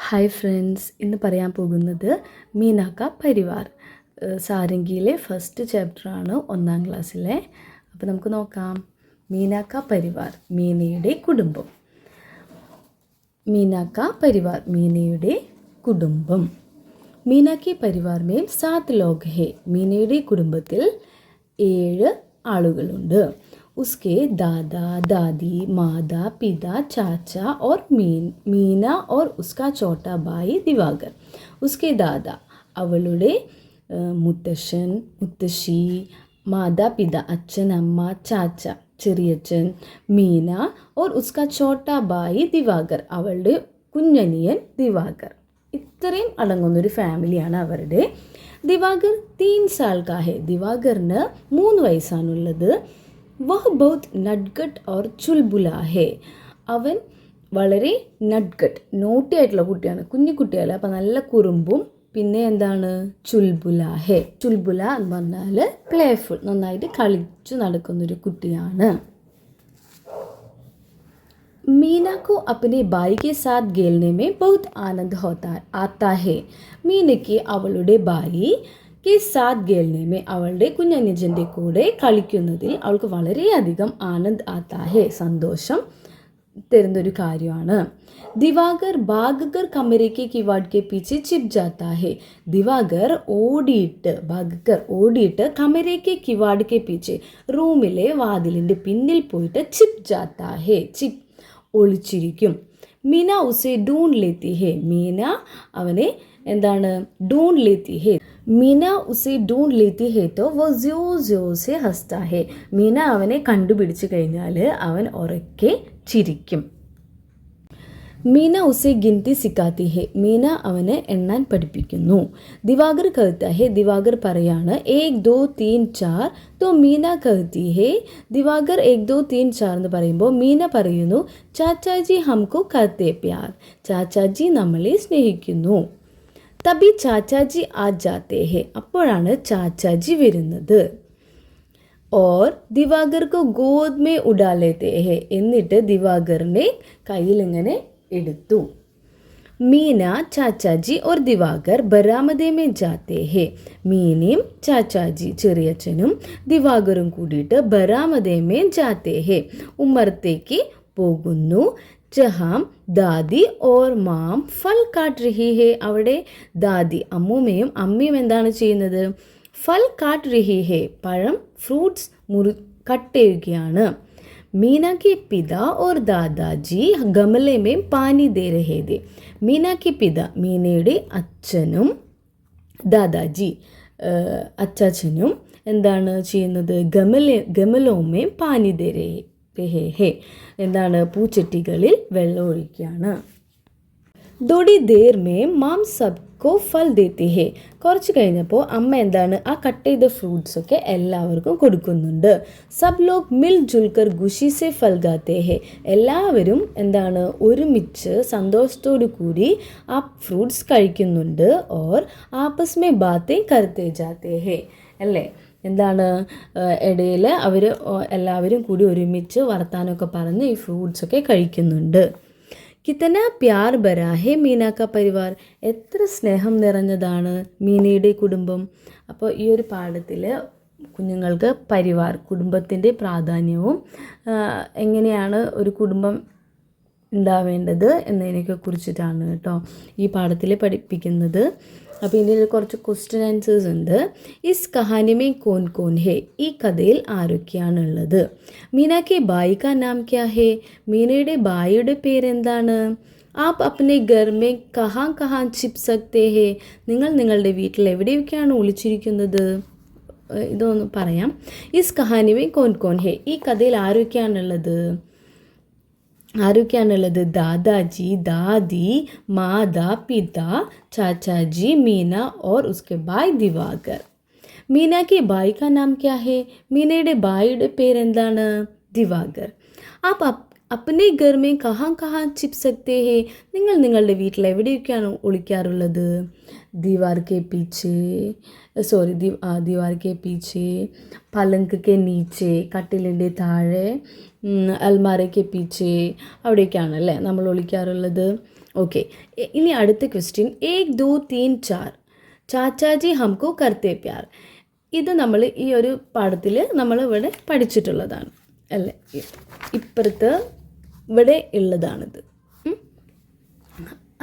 Hi friends, ഇന്ന് പറയാൻ പോകുന്നത് മീന കാ പരിവാർ. സാരംഗിയിലെ ഫസ്റ്റ് ചാപ്റ്ററാണ്, 1ാം ക്ലാസ്സിലെ. അപ്പോൾ നമുക്ക് നോക്കാം. മീന കാ പരിവാർ, മീനയുടെ കുടുംബം. മീന കാ പരിവാർ, മീനയുടെ കുടുംബം. മീന കെ പരിവാർ മേൽ 7 ലോഗ് ഹേ. മീനയുടെ കുടുംബത്തിൽ 7 ആളുകളുണ്ട്. उसके दादा दादी माता पिता चाचा और मीना और उसका छोटा भाई दिवाकर. उसके दादा അവളുടെ മുത്തശ്ശൻ മുത്തശ്ശി, മാതാപിത അച്ഛൻ അമ്മ, ചാച്ച ചെറിയച്ഛൻ, മീന ഓർ ഉസ്ക ചോട്ടാ ബായി ദിവാകർ അവളുടെ കുഞ്ഞനിയൻ ദിവാകർ. ഇത്രയും അടങ്ങുന്നൊരു ഫാമിലിയാണ് അവരുടെ. ദിവാകർ 3 സാൽ കാ ഹെ. ദിവാകറിന് 3 വയസ്സാണുള്ളത്. വഹ് ബഹുത് നട്ഗട്ട് ഓർ ചുൽബുല ഹേ. അവൻ വളരെ നട്ഗട്ട്, നോട്ടി ആയിട്ടുള്ള കുട്ടിയാണ്, കുഞ്ഞിക്കുട്ടിയല്ല. അപ്പം നല്ല കുറുമ്പും പിന്നെ എന്താണ് ചുൽബുല ഹേ. ചുൽബുല എന്ന് പറഞ്ഞാൽ പ്ലേഫുൾ, നന്നായിട്ട് കളിച്ചു നടക്കുന്നൊരു കുട്ടിയാണ്. मीना को अपने भाई के साथ खेलने में बहुत आनंद आता है. മീനയ്ക്ക് അവളുടെ ഭായി കെ സാത്ത് ഖേൽനെ അവളുടെ കുഞ്ഞനുജൻ്റെ കൂടെ കളിക്കുന്നതിൽ അവൾക്ക് വളരെയധികം ആനന്ദ് ആത്താ ഹേ, സന്തോഷം തരുന്നൊരു കാര്യമാണ്. ദിവാകർ ഭാഗകർ കമരയ്ക്ക് കിവാഡ് കെ പീछे ചിപ് ജാത്താ ഹേ. ദിവാകർ ഓടിയിട്ട് കമരയ്ക്ക് കിവാഡ് കെ പീछे റൂമിലെ വാതിലിൻ്റെ പിന്നിൽ പോയിട്ട് ചിപ് ജാത്താ ഹേ, ചിപ് ഒളിച്ചിരിക്കും. മീന ഉസെ ഡൂൺ ലേത്തി ഹേ. മീന അവനെ എന്താണ് ഡൂൺ ലേത്തി ഹേ. മീന ഉസെ ഡൂൺ ലേത്തി ഹേ തോ വോ ജ്യോ ജ്യോ സെ ഹസ്താ ഹേ. മീന അവനെ കണ്ടുപിടിച്ച് കഴിഞ്ഞാൽ അവൻ ഉറക്കെ ചിരിക്കും. മീന ഉസെ ഗിൻതി സിക്കാത്തി ഹേ. മീന അവനെ എണ്ണാൻ പഠിപ്പിക്കുന്നു. ദിവാകർ കഹത്ത ഹേ. ദിവാകർ പറയാണ് 1 2 3 4 തോ മീന കഹത്തി ഹേ. ദിവാകർ 1 2 3 4 എന്ന് പറയുമ്പോൾ മീന പറയുന്നു ചാച്ചാജി ഹംകോ കർത്തേ പ്യാർ. ചാച്ചാജി നമ്മളെ സ്നേഹിക്കുന്നു. തബി ചാച്ചാജി ആ ജാത്തേ ഹേ. അപ്പോഴാണ് ചാച്ചാജി വരുന്നത്. ഓർ ദിവാകർ കോ ഗോദ് മേ ഉഡാ ലേത്തേ ഹേ. എന്നിട്ട് ദിവാകറിനെ കയ്യിൽ ഇങ്ങനെ എടുത്തു. മീന ചാച്ചാജി ഓർ ദിവാകർ ബരാമദേ മേ ജാത്തേ ഹേ. മീനയും ചാച്ചാജി ചെറിയച്ഛനും ദിവാകറും കൂടിയിട്ട് ബരാമദേ മേ ജാത്തേ ഹേ, ഉമ്മറത്തേക്ക് പോകുന്നു. ജഹാം ദാദി ഓർ മാം ഫൽ കാട്ട് രഹി ഹേ. അവിടെ ദാദി അമ്മൂമ്മയും അമ്മയും എന്താണ് ചെയ്യുന്നത്? ഫൽ കാട്ട് രഹി ഹേ, പഴം ഫ്രൂട്ട്സ് കട്ട് ചെയ്യുകയാണ്. മീന കെ പിതാ or ദാദാജി ഗമലെ may pani they രഹേ they. Meena K പിത, മീനയുടെ അച്ഛനും ദാദാജി അച്ചാച്ചനും എന്താണ് ചെയ്യുന്നത്? ഗമലോമേ പാനി ദേ രഹേ ഹേ, എന്താണ് പൂച്ചട്ടികളിൽ വെള്ളം ഒഴിക്കുകയാണ്. ദോടി ദേർ മേ മാം സബ്കോ ഫൽ ദേത്തി ഹേ. കുറച്ച് കഴിഞ്ഞപ്പോൾ അമ്മ എന്താണ് ആ കട്ട് ചെയ്ത ഫ്രൂട്ട്സൊക്കെ എല്ലാവർക്കും കൊടുക്കുന്നുണ്ട്. സബ് ലോഗ് മിൽ ജുൽക്കർ ഖുഷി സെ ഫൽ ഗാത്തേ ഹേ. എല്ലാവരും എന്താണ് ഒരുമിച്ച് സന്തോഷത്തോടു കൂടി ആ ഫ്രൂട്ട്സ് കഴിക്കുന്നുണ്ട്. ഓർ ആപ്പസ് മേ ബാത്തേ കർത്തേ ജാത്തേ ഹേ. അല്ലേ, എന്താണ് ഇടയിൽ അവർ എല്ലാവരും കൂടി ഒരുമിച്ച് വർത്താനമൊക്കെ പറഞ്ഞ് ഈ ഫ്രൂട്ട്സൊക്കെ കഴിക്കുന്നുണ്ട്. കിത്തന പ്യാർ ഭരാ ഹേ മീന കാ പരിവാർ. എത്ര സ്നേഹം നിറഞ്ഞതാണ് മീനയുടെ കുടുംബം. അപ്പോൾ ഈ ഒരു പാഠത്തിൽ കുഞ്ഞുങ്ങൾക്ക് പരിവാർ, കുടുംബത്തിൻ്റെ പ്രാധാന്യവും എങ്ങനെയാണ് ഒരു കുടുംബം ഉണ്ടാവേണ്ടത് എന്നതിനൊക്കെ കുറിച്ചിട്ടാണ് കേട്ടോ ഈ പാഠത്തിൽ പഠിപ്പിക്കുന്നത്. അപ്പോൾ ഇതിൽ കുറച്ച് ക്വസ്റ്റ്യൻ ആൻസേഴ്സ് ഉണ്ട്. ഇസ് കഹാനി മേ കോൻ കോൻ ഹേ. ഈ കഥയിൽ ആരൊക്കെയാണുള്ളത്? മീന കെ ബായി കാ നാം ക്യാ ഹേ. മീനയുടെ ബായിയുടെ പേരെന്താണ്? ആപ് അപ്നെ ഘർ മേ കഹാൻ കഹാൻ ചിപ് സക്തേ ഹേ. നിങ്ങൾ നിങ്ങളുടെ വീട്ടിൽ എവിടെയൊക്കെയാണ് ഒളിച്ചിരിക്കുന്നത്? ഇതൊന്ന് പറയാം. ഇസ് കഹാനി മേ കോൻ കോൻ ഹേ. ഈ കഥയിൽ ആരൊക്കെയാണുള്ളത്? ദാദാജി, ദാദി, മാതാ പിതാ, ചാച്ചാജി, മീന ഓർ ഉസ്കെ ഭായ് ദിവാകർ. മീന കെ ഭായ് കാ നാം ക്യാ ഹേ. മീനയുടെ ഭായിയുടെ പേരെന്താണ്? ദിവാകർ. അപ്നെ ഘർ മേ കഹാൻ കഹാൻ ചിപ് സക്തേ ഹേ. നിങ്ങൾ നിങ്ങളുടെ വീട്ടിൽ എവിടെയൊക്കെയാണ് ഒളിക്കാറുള്ളത്? दीवार के पीछे, പലങ്ക് കെ നീച്ചെ, കട്ടിലിൻ്റെ താഴെ, അൽമാരയ്ക്ക് പീച്ചെ, അവിടേക്കാണല്ലേ നമ്മൾ ഒളിക്കാറുള്ളത്. ഓക്കെ, ഇനി അടുത്ത ക്വസ്റ്റ്യൻ. ഏക് ദോ തീൻ ചാർ ചാച്ചാജി ഹംകോ കർത്തേ പ്യാർ. ഇത് നമ്മൾ ഈ ഒരു പാഠത്തിൽ നമ്മൾ ഇവിടെ പഠിച്ചിട്ടുള്ളതാണ് അല്ലേ. ഇപ്പുറത്ത് ഇവിടെ ഉള്ളതാണിത്.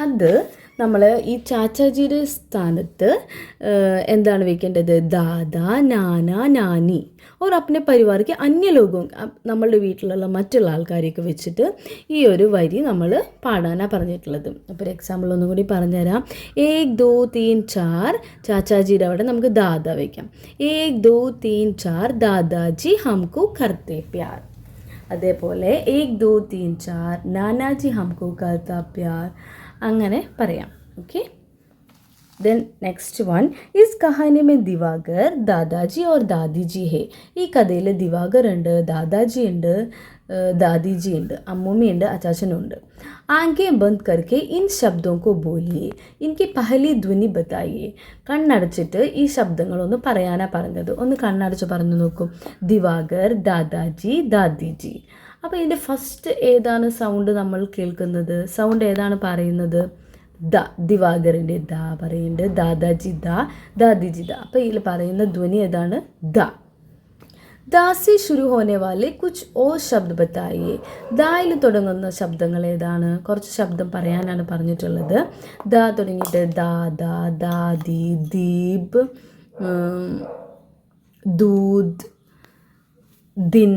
അത് നമ്മൾ ഈ ചാച്ചാജിയുടെ സ്ഥാനത്ത് എന്താണ് വെക്കേണ്ടത്? ദാദാ, നാന, നാനി ഓർ അപ്പനെ പരിവാർക്ക് അന്യ ലോകവും, നമ്മളുടെ വീട്ടിലുള്ള മറ്റുള്ള ആൾക്കാരെയൊക്കെ വെച്ചിട്ട് ഈ ഒരു വരി നമ്മൾ പാടാനാണ് പറഞ്ഞിട്ടുള്ളത്. അപ്പോൾ ഒരു എക്സാമ്പിൾ ഒന്നും കൂടി പറഞ്ഞുതരാം. ഏക് ദോ തീൻ ചാർ, ചാച്ചാജിയുടെ അവിടെ നമുക്ക് ദാദാ വയ്ക്കാം. ഏക് ദോ തീൻ ചാർ ദാദാജി ഹംകോ കർത്തേ പ്യാർ. അതേപോലെ ഏക് ദോ തീൻ ചാർ നാനാജി ഹംകോ കർത്താ പ്യാർ, അങ്ങനെ പറയാം. Okay, then next one. ഇസ് കഹാനി മേ ദിവാകർ ദാദാജി ഓർ ദാദിജി ഹേ. ഈ കഥയിൽ ദിവാകർ ഉണ്ട്, ദാദാജി ഉണ്ട്, ദാദിജി ഉണ്ട്, അമ്മൂമ്മയുണ്ട്, അച്ചാച്ചനുണ്ട്. ആങ്കെ ബന്ദ് കർക്കെ ഇൻ ശബ്ദോं को बोलिए, इनकी पहली ध्वनि बताइए. കണ്ണടച്ചിട്ട് ഈ ശബ്ദങ്ങളൊന്ന് പറയാനാണ് പറഞ്ഞത്. ഒന്ന് കണ്ണടച്ച് പറഞ്ഞു നോക്കും. ദിവാകർ, ദാദാജി, ദാദിജി. അപ്പോൾ ഇതിൻ്റെ ഫസ്റ്റ് ഏതാണ് സൗണ്ട് നമ്മൾ കേൾക്കുന്നത്? സൗണ്ട് ഏതാണ് പറയുന്നത്? ദ. ദിവാകറിൻ്റെ ദ പറയുന്നുണ്ട്, ദാദാജി ദ, ദാദിജി ദ. അപ്പോൾ ഇതിൽ പറയുന്ന ധ്വനി ഏതാണ്? ദ. ദാസി ശുരു ഹോനെ വാലെ കുച്ച് ഓ ശബ്ദ ബത്തായിയെ. ദായിൽ തുടങ്ങുന്ന ശബ്ദങ്ങൾ ഏതാണ്? കുറച്ച് ശബ്ദം പറയാനാണ് പറഞ്ഞിട്ടുള്ളത്. ദ തുടങ്ങിയിട്ട് ദാദ, ദാദി, ദീപ്, ദൂദ്, ദിൻ,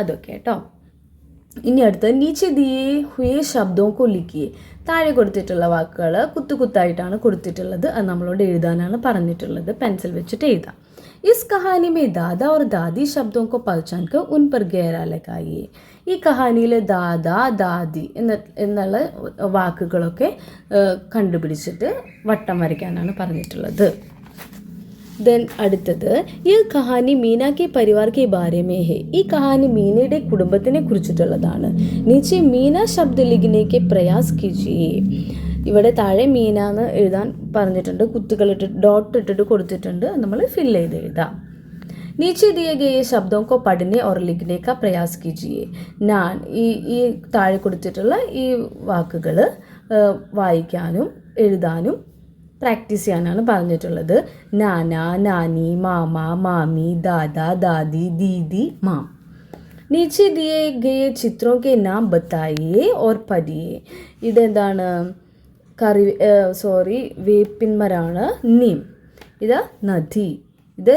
അതൊക്കെ കേട്ടോ. ഇനി അടുത്ത് നീച്ചെ ദിയേ ഹുയേ ശബ്ദവും കൊല്ലിക്കിയേ. താഴെ കൊടുത്തിട്ടുള്ള വാക്കുകൾ കുത്തായിട്ടാണ് കൊടുത്തിട്ടുള്ളത്. അത് നമ്മളോട് എഴുതാനാണ് പറഞ്ഞിട്ടുള്ളത്. പെൻസിൽ വെച്ചിട്ട് എഴുതാം. ഇസ് കഹാനി മേ ദാദാ और दादी शब्दों को पहचान कर उन पर गहरा लगाइए. ഈ കഹാനിയിൽ ദാദാ, ദാദി എന്നുള്ള വാക്കുകളൊക്കെ കണ്ടുപിടിച്ചിട്ട് വട്ടം വരയ്ക്കാനാണ് പറഞ്ഞിട്ടുള്ളത്. ദെൻ അടുത്തത്. ഈ Kahani Meena K Parivar K Bare may ഹെ. ഈ കഹാനി മീനയുടെ കുടുംബത്തിനെ കുറിച്ചിട്ടുള്ളതാണ്. നീച്ചെ മീന ശബ്ദ ലിഖനെ കെ പ്രയാസ് കീജിയേ. ഇവിടെ താഴെ മീന എന്ന് എഴുതാൻ പറഞ്ഞിട്ടുണ്ട്. കുത്തുകളിട്ടിട്ട് ഡോട്ട് ഇട്ടിട്ട് കൊടുത്തിട്ടുണ്ട്. നമ്മൾ ഫില്ല് ചെയ്ത് എഴുതാം. नीचे दिए गए शब्दों को पढ़ने और लिखने का प्रयास कीजिए. ഞാൻ ഈ താഴെ കൊടുത്തിട്ടുള്ള ഈ വാക്കുകൾ വായിക്കാനും എഴുതാനും പ്രാക്ടീസ് ചെയ്യാനാണ് പറഞ്ഞിട്ടുള്ളത്. നാന, നാനി, മാമ, മാമി, ദാദാ, ദാദി, ദീദി, മാം. नीचे दिए गए चित्रों के नाम बताइए और पढ़िए. ഇതെന്താണ്? വേപ്പിന്മരാണ് നീം. ഇത് നദി, ഇത്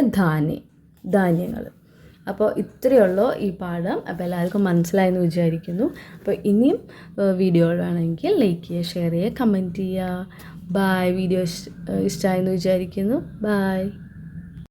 ധാന്യങ്ങൾ. അപ്പോൾ ഇത്രയുള്ളൂ ഈ പാഠം. അപ്പോൾ എല്ലാവർക്കും മനസ്സിലായെന്ന് വിചാരിക്കുന്നു. അപ്പോൾ ഇനിയും വീഡിയോ വേണമെങ്കിൽ ലൈക്ക് ചെയ്യുക, ഷെയർ ചെയ്യുക, കമൻറ്റ് ചെയ്യുക. ബായ്. വീഡിയോ ഇഷ്ടമായെന്ന് വിചാരിക്കുന്നു. ബായ്.